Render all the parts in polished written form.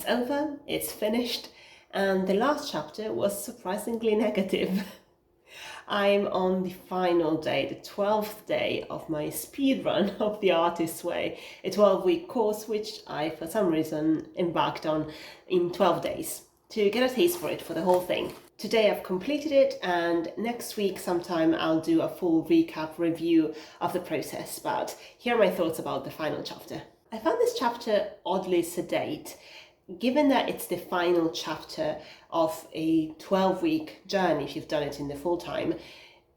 over, it's finished, and the last chapter was surprisingly negative. I'm on the final day, the 12th day of my speedrun of The Artist's Way, a 12-week course which I, for some reason, embarked on in 12 days to get a taste for it, for the whole thing. Today I've completed it, and next week sometime I'll do a full recap review of the process, but here are my thoughts about the final chapter. I found this chapter oddly sedate, given that it's the final chapter of a 12-week journey. If you've done it in the full time,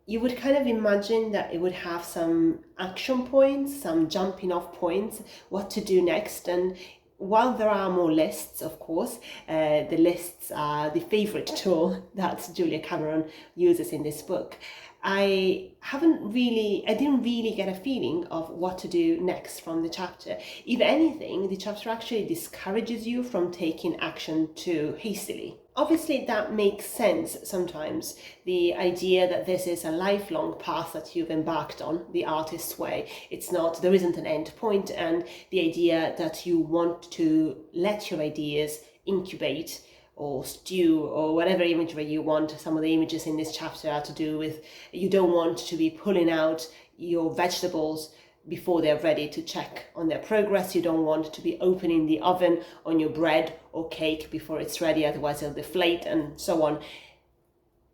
you would kind of imagine that it would have some action points, some jumping off points, what to do next. And while there are more lists, of course, the lists are the favorite tool that Julia Cameron uses in this book. I didn't really get a feeling of what to do next from the chapter. If anything, the chapter actually discourages you from taking action too hastily. Obviously, that makes sense sometimes, the idea that this is a lifelong path that you've embarked on, the artist's way. There isn't an end point, and the idea that you want to let your ideas incubate or stew, or whatever imagery you want. Some of the images in this chapter are to do with, you don't want to be pulling out your vegetables before they're ready to check on their progress. You don't want to be opening the oven on your bread or cake before it's ready, otherwise it'll deflate, and so on.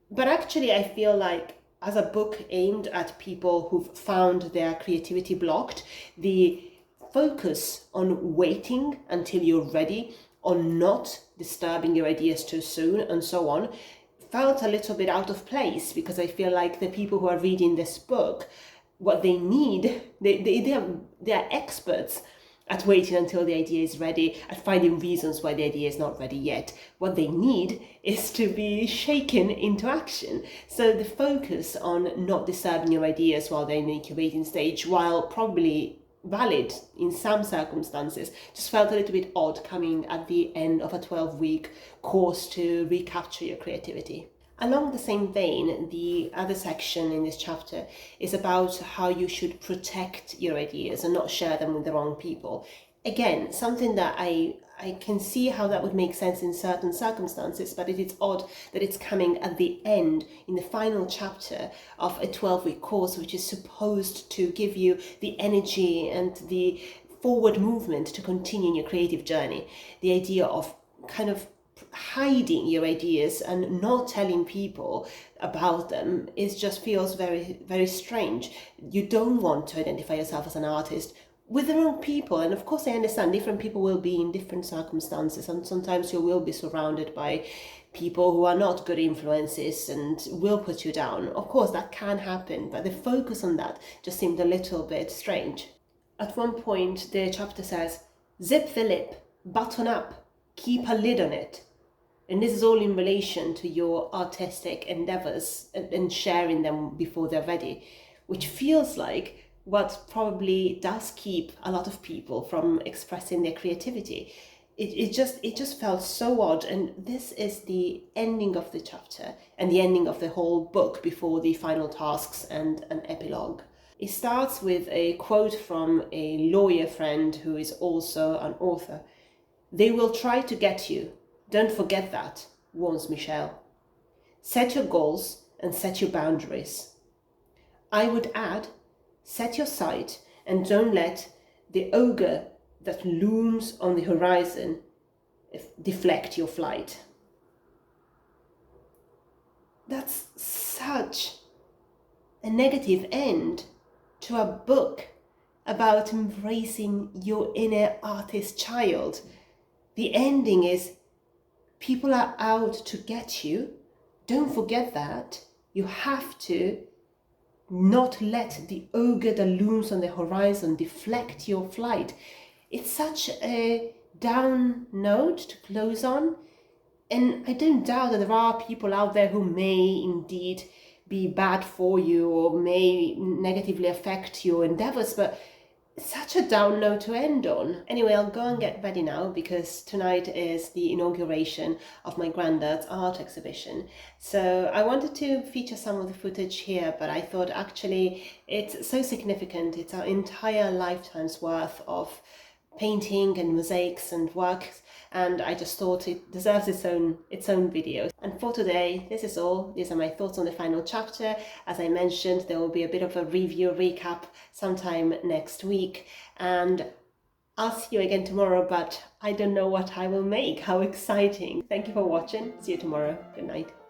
But actually, I feel like as a book aimed at people who've found their creativity blocked, the focus on waiting until you're ready, on not disturbing your ideas too soon, and so on, felt a little bit out of place, because I feel like the people who are reading this book, what they need, they are experts at waiting until the idea is ready, at finding reasons why the idea is not ready yet. What they need is to be shaken into action. So the focus on not disturbing your ideas while they're in the incubating stage, while probably valid in some circumstances, just felt a little bit odd coming at the end of a 12-week course to recapture your creativity. Along the same vein, the other section in this chapter is about how you should protect your ideas and not share them with the wrong people. Again, something that I can see how that would make sense in certain circumstances, but it is odd that it's coming at the end, in the final chapter of a 12-week course, which is supposed to give you the energy and the forward movement to continue in your creative journey. The idea of kind of hiding your ideas and not telling people about them just feels very, very strange. You don't want to identify yourself as an artist with the wrong people. And of course, I understand different people will be in different circumstances, and sometimes you will be surrounded by people who are not good influences and will put you down. Of course, that can happen, but the focus on that just seemed a little bit strange. At one point, the chapter says, zip the lip, button up, keep a lid on it. And this is all in relation to your artistic endeavors and sharing them before they're ready, which feels like what probably does keep a lot of people from expressing their creativity. It just felt so odd. And this is the ending of the chapter and the ending of the whole book before the final tasks and an epilogue. It starts with a quote from a lawyer friend who is also an author. "They will try to get you. Don't forget that," warns Michelle. "Set your goals and set your boundaries." I would add, set your sight and don't let the ogre that looms on the horizon deflect your flight. That's such a negative end to a book about embracing your inner artist child. The ending is, people are out to get you. Don't forget that. You have to not let the ogre that looms on the horizon deflect your flight. It's such a down note to close on. And I don't doubt that there are people out there who may indeed be bad for you or may negatively affect your endeavors, but such a down note to end on. Anyway, I'll go and get ready now, because tonight is the inauguration of my granddad's art exhibition. So I wanted to feature some of the footage here, but I thought actually it's so significant. It's our entire lifetime's worth of painting and mosaics and works, and I just thought it deserves its own video. And for today, this is all. These are my thoughts on the final chapter. As I mentioned, there will be a bit of a review recap sometime next week, and I'll see you again tomorrow, but I don't know what I will make. How exciting. Thank you for watching. See you tomorrow. Good night.